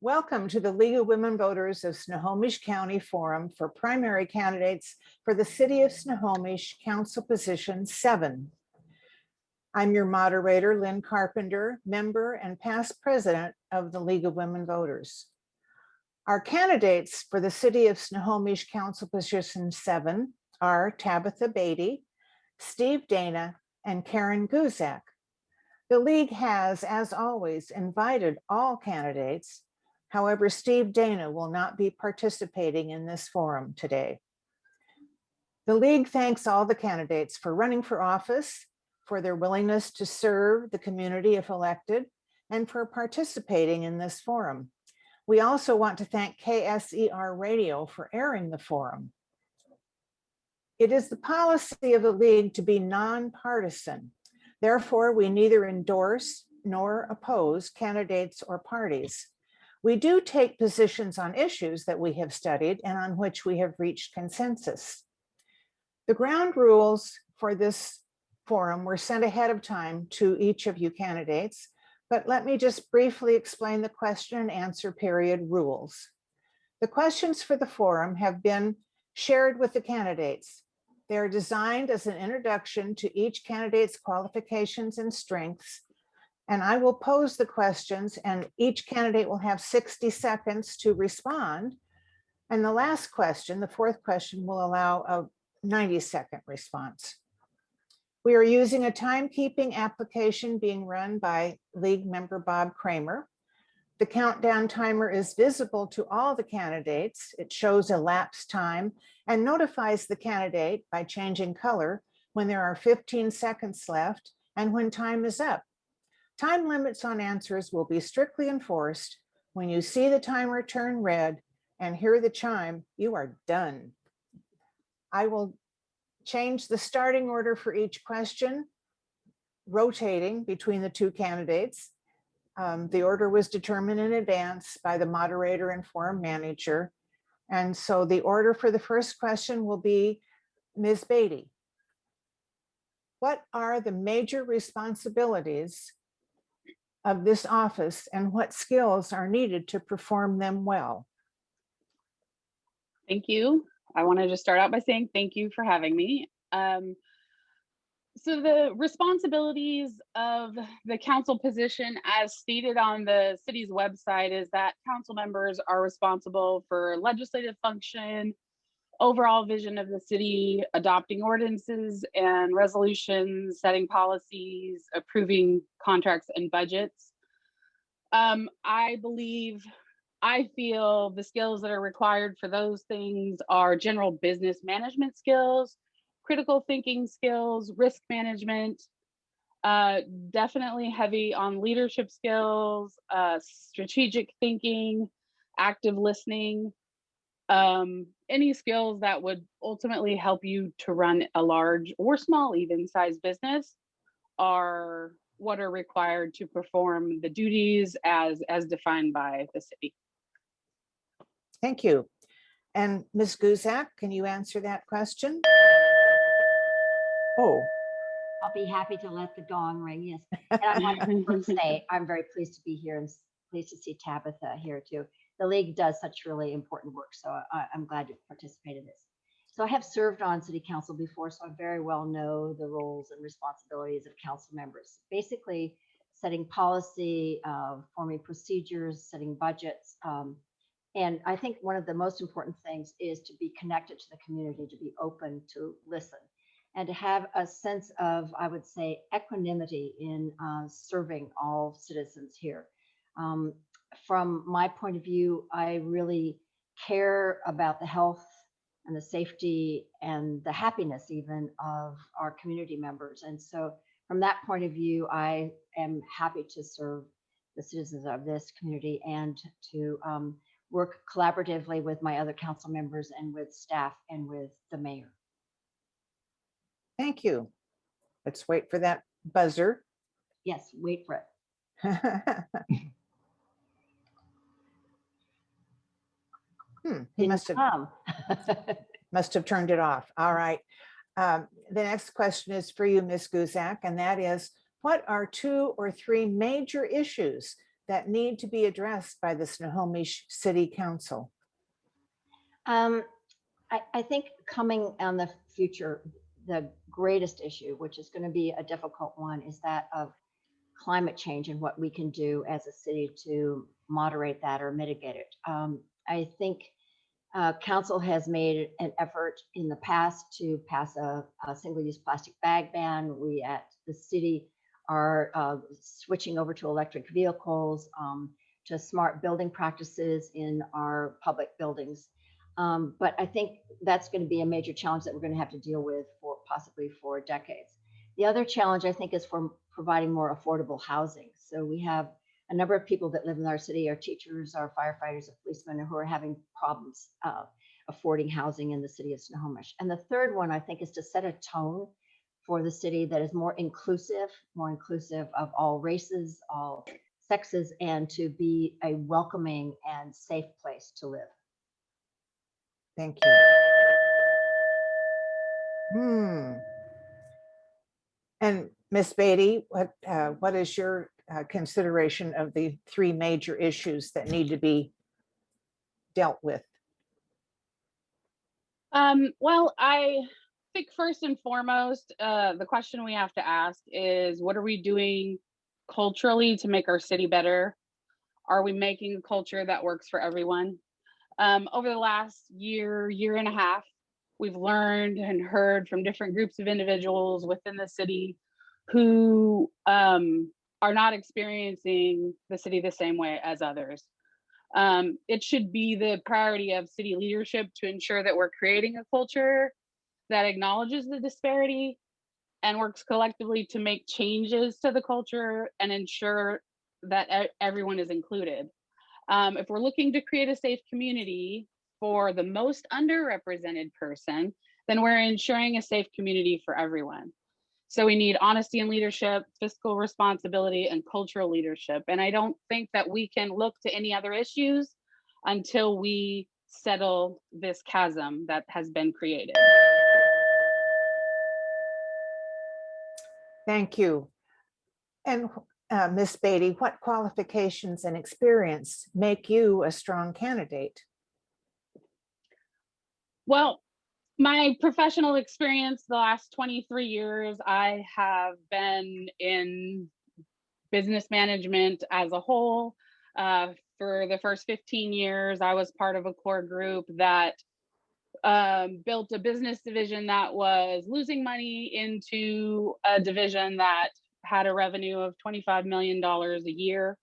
Welcome to the League of Women Voters of Snohomish County Forum for primary candidates for the City of Snohomish Council Position 7. I'm your moderator, Lynn Carpenter, member and past president of the League of Women Voters. Our candidates for the City of Snohomish Council Position 7 are Tabitha Baty, Steve Dana, and Karen Guzak. The League has, as always, invited all candidates. However, Steve Dana will not be participating in this forum today. The League thanks all the candidates for running for office, for their willingness to serve the community if elected, and for participating in this forum. We also want to thank KSER Radio for airing the forum. It is the policy of the League to be nonpartisan. Therefore, we neither endorse nor oppose candidates or parties. We do take positions on issues that we have studied and on which we have reached consensus. The ground rules for this forum were sent ahead of time to each of you candidates, but let me just briefly explain the question and answer period rules. The questions for the forum have been shared with the candidates. They are designed as an introduction to each candidate's qualifications and strengths, and I will pose the questions and each candidate will have 60 seconds to respond. And the last question, the fourth question, will allow a 90-second response. We are using a timekeeping application being run by League member Bob Kramer. The countdown timer is visible to all the candidates. It shows elapsed time and notifies the candidate by changing color when there are 15 seconds left and when time is up. Time limits on answers will be strictly enforced. When you see the timer turn red and hear the chime, you are done. I will change the starting order for each question, rotating between the two candidates. The order was determined in advance by the moderator and forum manager. And so the order for the first question will be Ms. Baty. What are the major responsibilities of this office and what skills are needed to perform them well? Thank you. I want to just start out by saying thank you for having me. So the responsibilities of the council position, as stated on the city's website, is that council members are responsible for legislative function, overall vision of the city, adopting ordinances and resolutions, setting policies, approving contracts and budgets. I feel the skills that are required for those things are general business management skills, critical thinking skills, risk management, definitely heavy on leadership skills, strategic thinking, active listening, any skills that would ultimately help you to run a large or small, even size business are what are required to perform the duties as defined by the city. Thank you. And Ms. Guzak, can you answer that question? Oh. I'll be happy to let the gong ring, yes. And I want to say I'm very pleased to be here and pleased to see Tabitha here too. The League does such really important work, so I'm glad to participate in this. So I have served on city council before, so I very well know the roles and responsibilities of council members. Basically, setting policy, forming procedures, setting budgets. And I think one of the most important things is to be connected to the community, to be open, to listen, and to have a sense of, I would say, equanimity in serving all citizens here. From my point of view, I really care about the health and the safety and the happiness even of our community members. And so from that point of view, I am happy to serve the citizens of this community and to work collaboratively with my other council members and with staff and with the mayor. Thank you. Let's wait for that buzzer. Yes, wait for it. He must have turned it off. All right. The next question is for you, Ms. Guzak, and that is, what are 2 or 3 major issues that need to be addressed by the Snohomish City Council? I think coming on the future, the greatest issue, which is going to be a difficult one, is that of climate change and what we can do as a city to moderate that or mitigate it. I think council has made an effort in the past to pass a single-use plastic bag ban. We at the city are switching over to electric vehicles, to smart building practices in our public buildings. But I think that's going to be a major challenge that we're going to have to deal with for possibly for decades. The other challenge, I think, is for providing more affordable housing. So we have a number of people that live in our city, our teachers, our firefighters, our policemen, who are having problems affording housing in the city of Snohomish. And the third one, I think, is to set a tone for the city that is more inclusive of all races, all sexes, and to be a welcoming and safe place to live. Thank you. And Ms. Baty, what is your consideration of the three major issues that need to be dealt with? Well, I think first and foremost, the question we have to ask is, what are we doing culturally to make our city better? Are we making a culture that works for everyone? Over the last year and a half, we've learned and heard from different groups of individuals within the city who are not experiencing the city the same way as others. It should be the priority of city leadership to ensure that we're creating a culture that acknowledges the disparity and works collectively to make changes to the culture and ensure that everyone is included. If we're looking to create a safe community for the most underrepresented person, then we're ensuring a safe community for everyone. So we need honesty and leadership, fiscal responsibility, and cultural leadership. And I don't think that we can look to any other issues until we settle this chasm that has been created. Thank you. And Ms. Baty, what qualifications and experience make you a strong candidate? Well, my professional experience, the last 23 years, I have been in business management as a whole. For the first 15 years, I was part of a core group that built a business division that was losing money into a division that had a revenue of $25 million a year.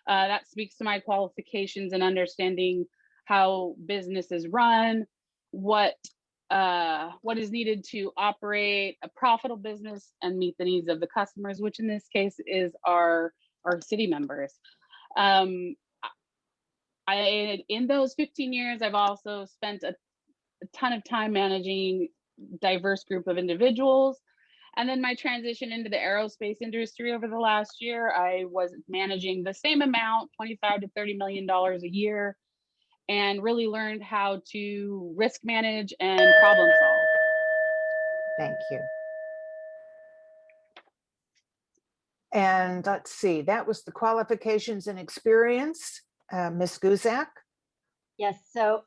That speaks to my qualifications and understanding how business is run, what is needed to operate a profitable business and meet the needs of the customers, which in this case is our city members. In those 15 years, I've also spent a ton of time managing diverse group of individuals. And then my transition into the aerospace industry over the last year, I was managing the same amount, $25 to $30 million a year, and really learned how to risk manage and problem solve. Thank you. And let's see, that was the qualifications and experience. Ms. Guzak? Yes, so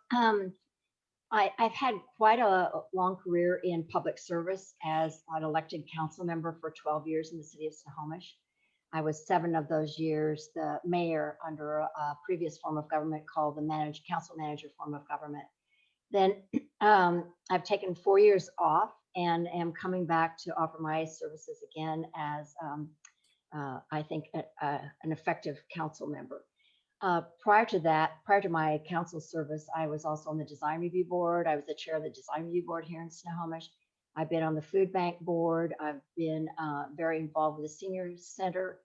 I've had quite a long career in public service as an elected council member for 12 years in the city of Snohomish. I was 7 of those years the mayor under a previous form of government called the council manager form of government. Then I've taken 4 years off and am coming back to offer my services again as I think an effective council member. Prior to my council service, I was also on the design review board. I was the chair of the design review board here in Snohomish. I've been on the food bank board. I've been very involved with the senior center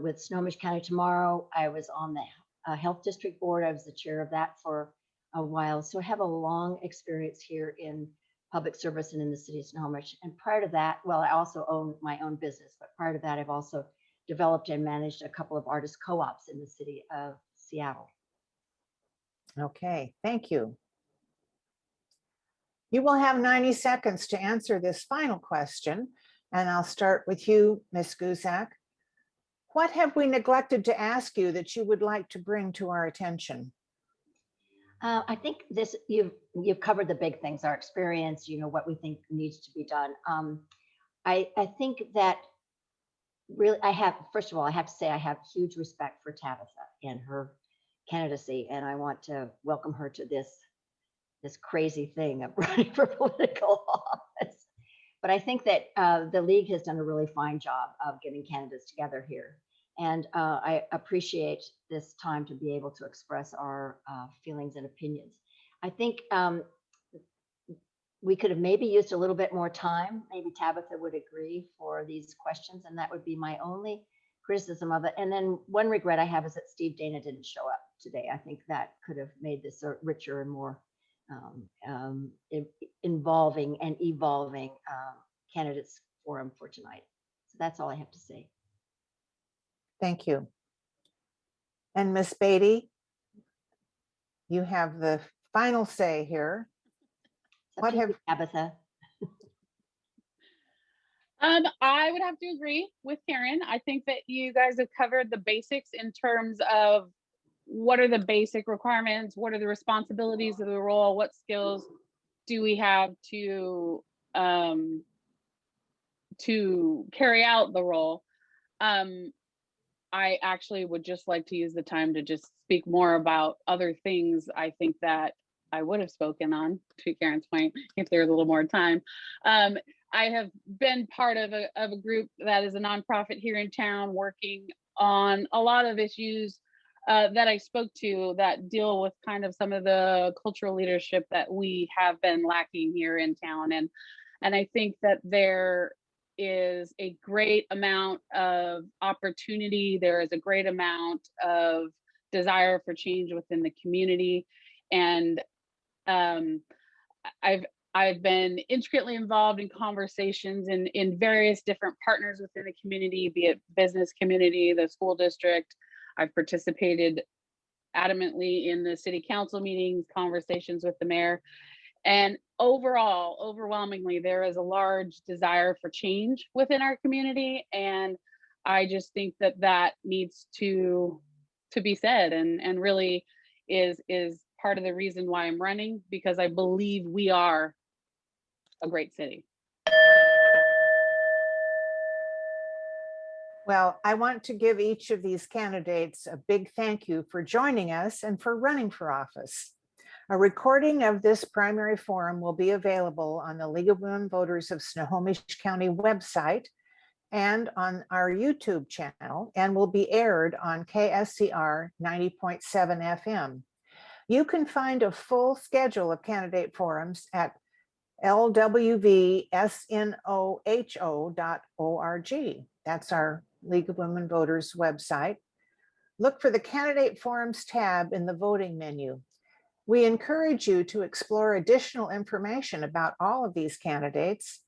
with Snohomish County Tomorrow. I was on the health district board. I was the chair of that for a while. So I have a long experience here in public service and in the city of Snohomish. And prior to that, well, I also own my own business, but prior to that, I've also developed and managed a couple of artist co-ops in the city of Seattle. Okay, thank you. You will have 90 seconds to answer this final question, and I'll start with you, Ms. Guzak. What have we neglected to ask you that you would like to bring to our attention? I think this you've covered the big things, our experience, what we think needs to be done. I think that really first of all, I have to say I have huge respect for Tabitha and her candidacy, and I want to welcome her to this crazy thing of running for political office. But I think that the league has done a really fine job of getting candidates together here. And I appreciate this time to be able to express our feelings and opinions. I think we could have maybe used a little bit more time. Maybe Tabitha would agree for these questions, and that would be my only criticism of it. And then one regret I have is that Steve Dana didn't show up today. I think that could have made this a richer and more involving and evolving candidates forum for tonight. So that's all I have to say. Thank you. And Ms. Baty, you have the final say here. What have Tabitha? I would have to agree with Karen. I think that you guys have covered the basics in terms of what are the basic requirements, what are the responsibilities of the role, what skills do we have to carry out the role. I actually would just like to use the time to just speak more about other things I think that I would have spoken on, to Karen's point, if there was a little more time. I have been part of a group that is a nonprofit here in town working on a lot of issues that I spoke to that deal with kind of some of the cultural leadership that we have been lacking here in town. And I think that there is a great amount of opportunity. There is a great amount of desire for change within the community. And I've been intricately involved in conversations in various different partners within the community, be it business community, the school district. I've participated adamantly in the city council meetings, conversations with the mayor. And overall, overwhelmingly, there is a large desire for change within our community. And I just think that that needs to be said, and really is part of the reason why I'm running, because I believe we are a great city. Well, I want to give each of these candidates a big thank you for joining us and for running for office. A recording of this primary forum will be available on the League of Women Voters of Snohomish County website and on our YouTube channel, and will be aired on KSCR 90.7 FM. You can find a full schedule of candidate forums at lwvsnoho.org. That's our League of Women Voters website. Look for the Candidate Forums tab in the voting menu. We encourage you to explore additional information about all of these candidates,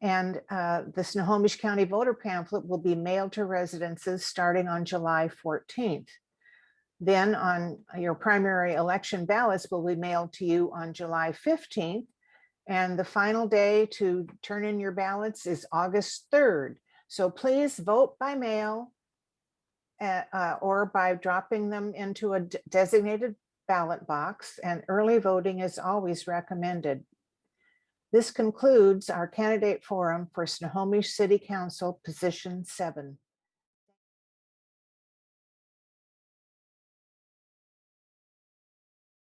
and the Snohomish County voter pamphlet will be mailed to residences starting on July 14th. Then on your primary election ballots will be mailed to you on July 15th, and the final day to turn in your ballots is August 3rd. So please vote by mail or by dropping them into a designated ballot box, and early voting is always recommended. This concludes our candidate forum for Snohomish City Council Position 7.